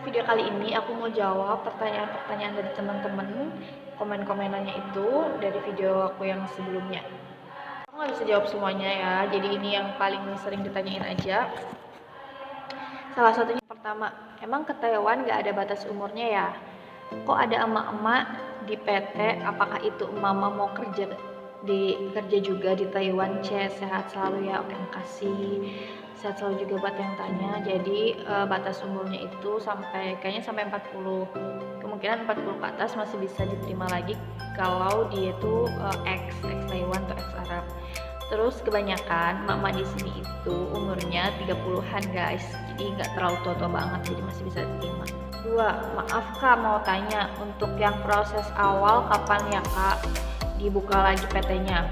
video kali ini aku mau jawab pertanyaan-pertanyaan dari teman-teman, komen-komenannya itu dari video aku yang sebelumnya. Aku nggak bisa jawab semuanya ya, jadi ini yang paling sering ditanyain aja. Salah satunya pertama, emang ke Taiwan nggak ada batas umurnya ya? Kok ada emak-emak di PT, apakah itu emak-emak mau kerja juga di Taiwan? Sehat selalu ya. Oke, makasih. Sehat selalu juga buat yang tanya. Jadi batas umurnya itu kayaknya sampai 40. Kemungkinan 40 ke atas masih bisa diterima lagi kalau dia itu ex Taiwan atau ex Arab. Terus kebanyakan mama di sini itu umurnya 30-an guys. Jadi nggak terlalu tua-tua banget, jadi masih bisa diterima. 2. Maaf kak, mau tanya, untuk yang proses awal kapan ya kak dibuka lagi PT-nya?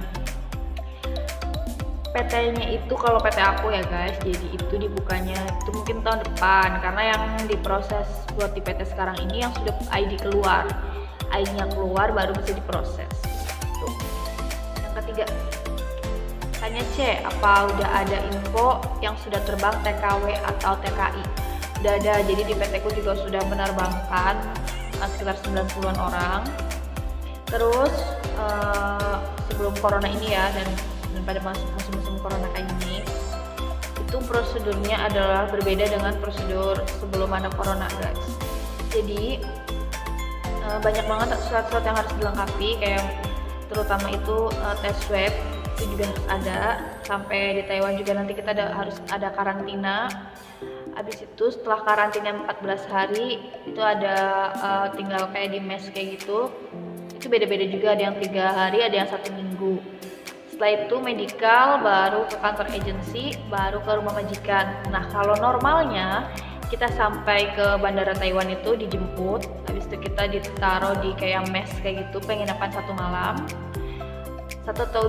PT-nya itu kalau PT aku ya guys, jadi itu dibukanya itu mungkin tahun depan, karena yang diproses buat di PT sekarang ini yang sudah ID keluar, ID-nya keluar baru bisa diproses. Tuh. Yang ketiga, tanya C, apa udah ada info yang sudah terbang TKW atau TKI? Udah ada, jadi di PT ku juga sudah menerbangkan sekitar 90-an orang. Terus sebelum corona ini ya, dan pada musim corona kayak gini, itu prosedurnya adalah berbeda dengan prosedur sebelum ada corona guys. Jadi banyak banget syarat-syarat yang harus dilengkapi, kayak terutama itu tes swab itu juga harus ada. Sampai di Taiwan juga nanti kita harus ada karantina. Habis itu setelah karantina 14 hari itu ada tinggal kayak di mes kayak gitu. Itu beda-beda juga, ada yang 3 hari, ada yang 1 minggu. Setelah itu medical, baru ke kantor agensi, baru ke rumah majikan. Nah kalau normalnya kita sampai ke bandara Taiwan itu dijemput, habis itu kita ditaruh di kayak mes kayak gitu, penginapan 1 malam, 1 atau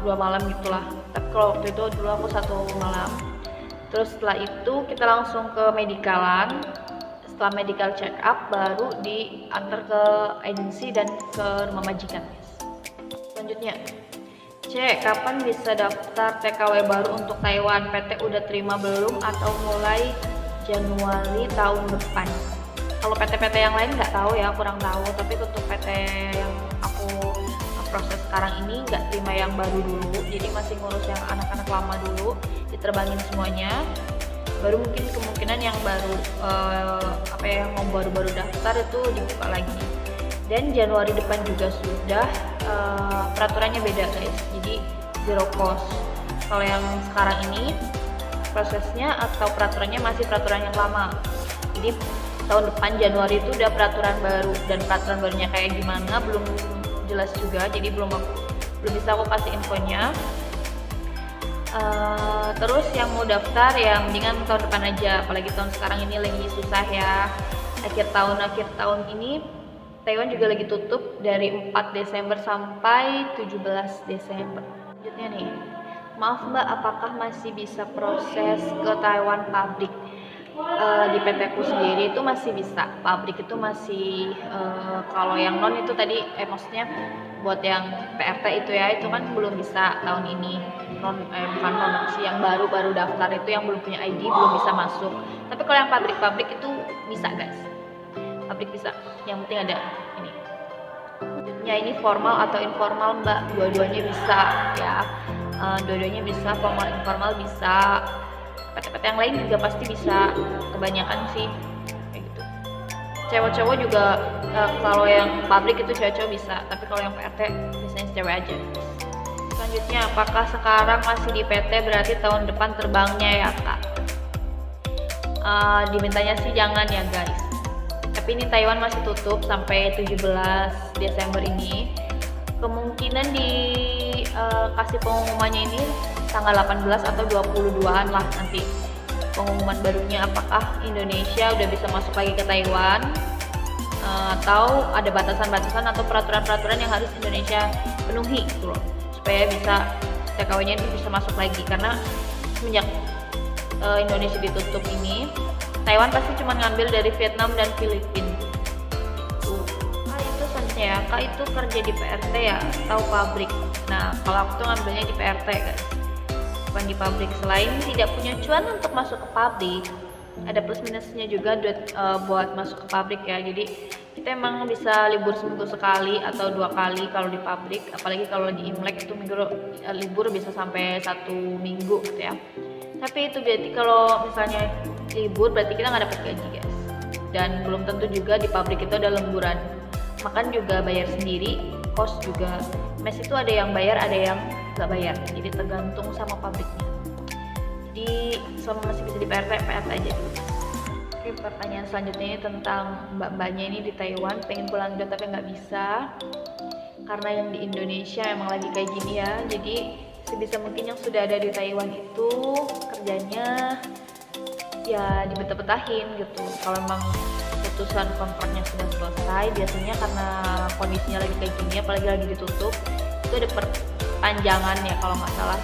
2 malam gitulah. Tapi kalau waktu itu dulu aku 1 malam. Terus setelah itu kita langsung ke medikalan. Setelah medical check up baru diantar ke agensi dan ke rumah majikan. Selanjutnya, C, kapan bisa daftar TKW baru untuk Taiwan? PT udah terima belum atau mulai Januari tahun depan? Kalau PT-PT yang lain nggak tahu ya, kurang tahu. Tapi untuk PT yang aku proses sekarang ini nggak terima yang baru dulu, jadi masih ngurus yang anak-anak lama dulu, diterbangin semuanya. Baru mungkin kemungkinan yang baru yang mau baru-baru daftar itu dibuka lagi. Dan Januari depan juga sudah peraturannya beda guys, jadi zero cost. Kalau yang sekarang ini prosesnya atau peraturannya masih peraturan yang lama, jadi tahun depan Januari itu udah peraturan baru, dan peraturan barunya kayak gimana belum jelas juga, jadi belum bisa aku kasih infonya. Terus yang mau daftar ya mendingan tahun depan aja, apalagi tahun sekarang ini lagi susah ya. Akhir tahun ini Taiwan juga lagi tutup dari 4 Desember sampai 17 Desember. Selanjutnya nih, maaf mbak, apakah masih bisa proses ke Taiwan pabrik? Di PT ku sendiri itu masih bisa, pabrik itu masih kalau yang non itu tadi maksudnya buat yang PRT itu ya, itu kan belum bisa tahun ini. Bukan non sih, yang baru daftar itu yang belum punya ID belum bisa masuk. Tapi kalau yang pabrik itu bisa guys, pabrik bisa, yang penting ada ini. Ya ini formal atau informal mbak, dua-duanya bisa ya, dua-duanya bisa, formal informal bisa. PT-PT yang lain juga pasti bisa, kebanyakan sih kayak gitu. Cewek-cewek juga kalau yang pabrik itu cewek-cewek bisa, tapi kalau yang PRT biasanya cewek aja. Selanjutnya, apakah sekarang masih di PT berarti tahun depan terbangnya ya kak? Dimintanya sih jangan ya guys, tapi ini Taiwan masih tutup sampai 17 Desember ini. Kemungkinan kasih pengumumannya ini tanggal 18 atau 22-an lah nanti pengumuman barunya, apakah Indonesia udah bisa masuk lagi ke Taiwan atau ada batasan-batasan atau peraturan-peraturan yang harus Indonesia penuhi gitu loh, supaya bisa TKW-nya itu bisa masuk lagi. Karena semenjak Indonesia ditutup ini, Taiwan pasti cuma ngambil dari Vietnam dan Filipina. Itu selanjutnya ya, kak itu kerja di PRT ya atau pabrik? Nah kalau aku tuh ngambilnya di PRT guys, bukan di pabrik. Selain tidak punya cuan untuk masuk ke pabrik, ada plus minusnya juga buat masuk ke pabrik ya. Jadi kita emang bisa libur seminggu sekali atau 2 kali kalau di pabrik, apalagi kalau di Imlek itu libur bisa sampai 1 minggu gitu ya. Tapi itu berarti kalau misalnya libur berarti kita nggak dapat gaji guys, dan belum tentu juga di pabrik itu ada lemburan. Makan juga bayar sendiri, kos juga, mes itu ada yang bayar ada yang nggak bayar, jadi tergantung sama pabriknya. Jadi selama masih bisa di PRT aja. Oke, pertanyaan selanjutnya ini tentang mbak-mbaknya ini di Taiwan pengen pulang juga tapi nggak bisa karena yang di Indonesia emang lagi kayak gini ya. Jadi sebisa mungkin yang sudah ada di Taiwan itu kerjanya ya dibetah-betahin gitu. Kalau memang putusan kontraknya sudah selesai, biasanya karena kondisinya lagi kayak gini apalagi lagi ditutup, itu ada perpanjangan ya kalau nggak salah,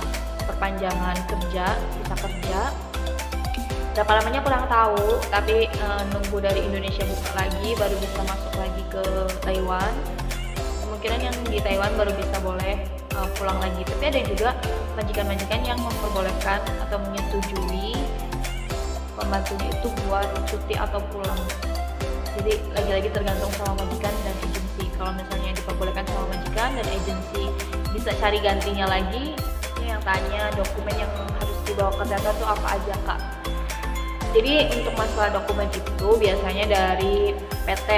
perpanjangan kerja, bisa kerja berapa lamanya kurang tahu, tapi nunggu dari Indonesia buka lagi baru bisa masuk lagi ke Taiwan. Kemungkinan yang di Taiwan baru bisa boleh pulang lagi, tapi ada juga majikan-majikan yang memperbolehkan atau menyetujui pembantunya itu buat cuti atau pulang. Jadi lagi-lagi tergantung sama majikan dan agensi. Kalau misalnya diperbolehkan sama majikan dan agensi bisa cari gantinya lagi. Ini yang tanya dokumen yang harus dibawa ke data tuh apa aja kak. Jadi untuk masalah dokumen itu biasanya dari PT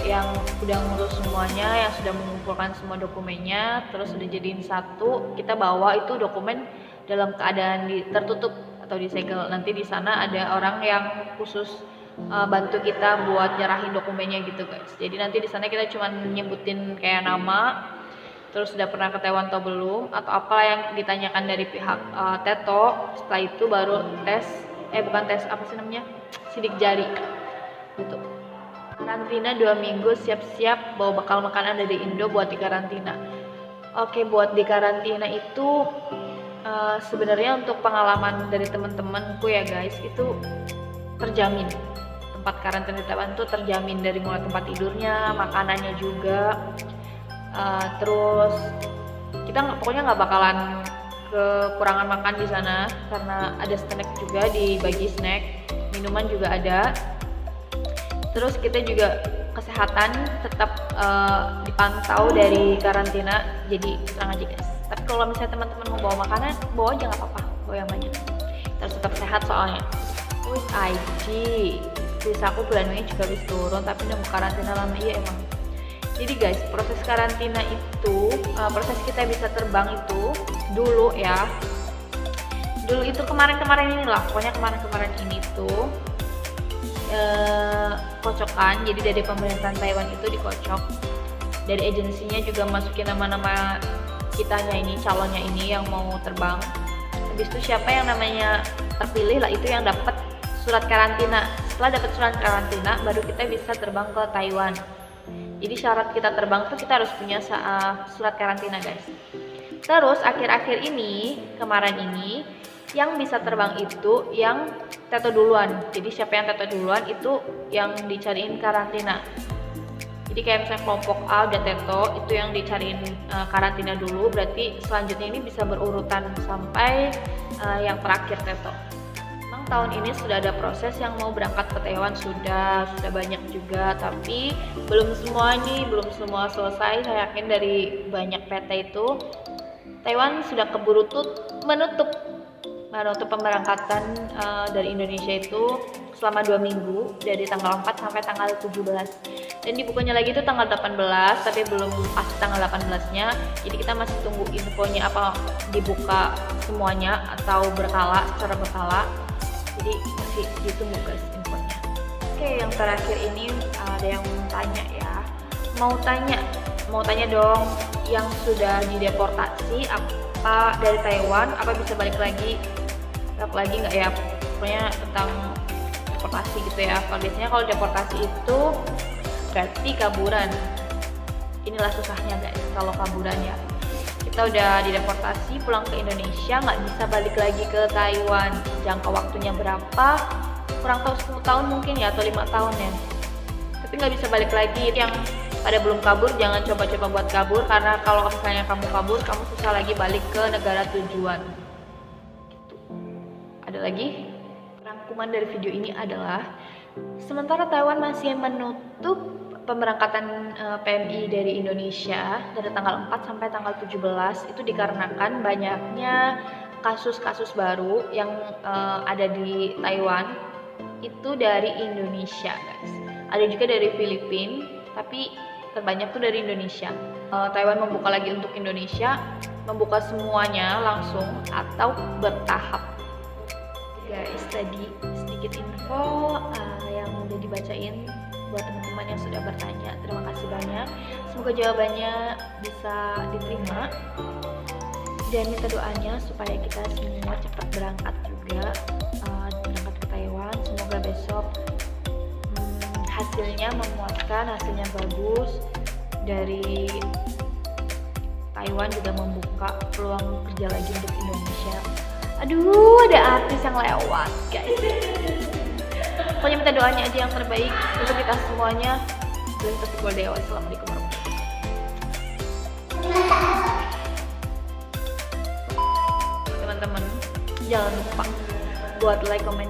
yang udah ngurus semuanya, yang sudah mengumpulkan semua dokumennya, terus sudah jadiin satu, kita bawa itu dokumen dalam keadaan tertutup atau disegel. Nanti di sana ada orang yang khusus bantu kita buat nyerahin dokumennya gitu guys. Jadi nanti di sana kita cuma nyebutin kayak nama, terus sudah pernah ke Taiwan atau belum, atau apa yang ditanyakan dari pihak Teto. Setelah itu baru sidik jari gitu. Karantina 2 minggu, siap-siap bawa bekal makanan dari Indo buat di karantina. Oke, buat di karantina itu sebenarnya untuk pengalaman dari teman-temanku ya guys, itu terjamin. Tempat karantina di Taiwan tuh terjamin dari mulai tempat tidurnya, makanannya juga, terus kita pokoknya nggak bakalan kekurangan makan di sana karena ada snack juga, dibagi snack, minuman juga ada. Terus kita juga kesehatan tetap dipantau dari karantina, jadi tenang aja guys. Tapi kalau misalnya teman-teman mau bawa makanan, bawa aja nggak apa-apa, bawa yang banyak. Terus tetap sehat soalnya. Wih, IG, bisa aku bulan Mei juga bisa turun, tapi nunggu karantina lama iya emang. Jadi guys, proses karantina itu, proses kita bisa terbang itu dulu ya. Dulu itu kemarin-kemarin inilah, pokoknya kemarin-kemarin ini tuh kocokan. Jadi dari pemerintahan Taiwan itu dikocok. Dari agensinya juga masukin nama-nama kitanya ini, calonnya ini yang mau terbang. Habis itu siapa yang namanya terpilih lah itu yang dapat surat karantina. Setelah dapat surat karantina, baru kita bisa terbang ke Taiwan. Jadi syarat kita terbang tuh kita harus punya surat karantina guys. Terus akhir-akhir ini, kemarin ini, yang bisa terbang itu yang teto duluan. Jadi siapa yang teto duluan itu yang dicariin karantina. Jadi kayak misalnya kelompok A udah teto, itu yang dicariin karantina dulu. Berarti selanjutnya ini bisa berurutan sampai yang terakhir teto. Memang tahun ini sudah ada proses yang mau berangkat ke Taiwan, sudah banyak juga, tapi belum semua selesai. Saya yakin dari banyak PT itu Taiwan sudah keburu menutup pemberangkatan dari Indonesia itu selama 2 minggu, dari tanggal 4 sampai tanggal 17. Dan dibukanya lagi itu tanggal 18, tapi belum pasti tanggal 18-nya. Jadi kita masih tunggu infonya apa dibuka semuanya atau secara berkala. Jadi masih ditunggu guys infonya. Oke, yang terakhir ini ada yang tanya ya. Mau tanya dong, yang sudah dideportasi apa dari Taiwan apa bisa balik lagi nggak ya? Pokoknya tentang deportasi gitu ya. Biasanya kalau deportasi itu berarti kaburan. Inilah susahnya guys kalau kaburan ya. Kita udah dideportasi pulang ke Indonesia, nggak bisa balik lagi ke Taiwan. Jangka waktunya berapa? Kurang tahu 10 tahun mungkin ya, atau 5 tahun ya. Tapi nggak bisa balik lagi. Yang pada belum kabur jangan coba-coba buat kabur, karena kalau misalnya kamu kabur, kamu susah lagi balik ke negara tujuan. Gitu. Ada lagi? rangkuman dari video ini adalah sementara Taiwan masih menutup pemberangkatan PMI dari Indonesia dari tanggal 4 sampai tanggal 17 itu dikarenakan banyaknya kasus-kasus baru yang ada di Taiwan itu dari Indonesia, guys. Ada juga dari Filipina, tapi terbanyak tuh dari Indonesia. Taiwan membuka lagi untuk Indonesia, membuka semuanya langsung atau bertahap. Guys, tadi sedikit info yang udah dibacain buat teman-teman yang sudah bertanya. Terima kasih banyak. Semoga jawabannya bisa diterima. Dan minta doanya supaya kita semua cepat berangkat juga, berangkat ke Taiwan. Semoga besok hasilnya memuaskan, hasilnya bagus. Dari Taiwan juga membuka peluang kerja lagi untuk Indonesia. Aduh, ada artis yang lewat, guys. Pokoknya minta doanya aja yang terbaik untuk kita semuanya. Belum terus Dewa. Assalamualaikum warahmatullahi wabarakatuh. Teman-teman, jangan lupa buat like, komen,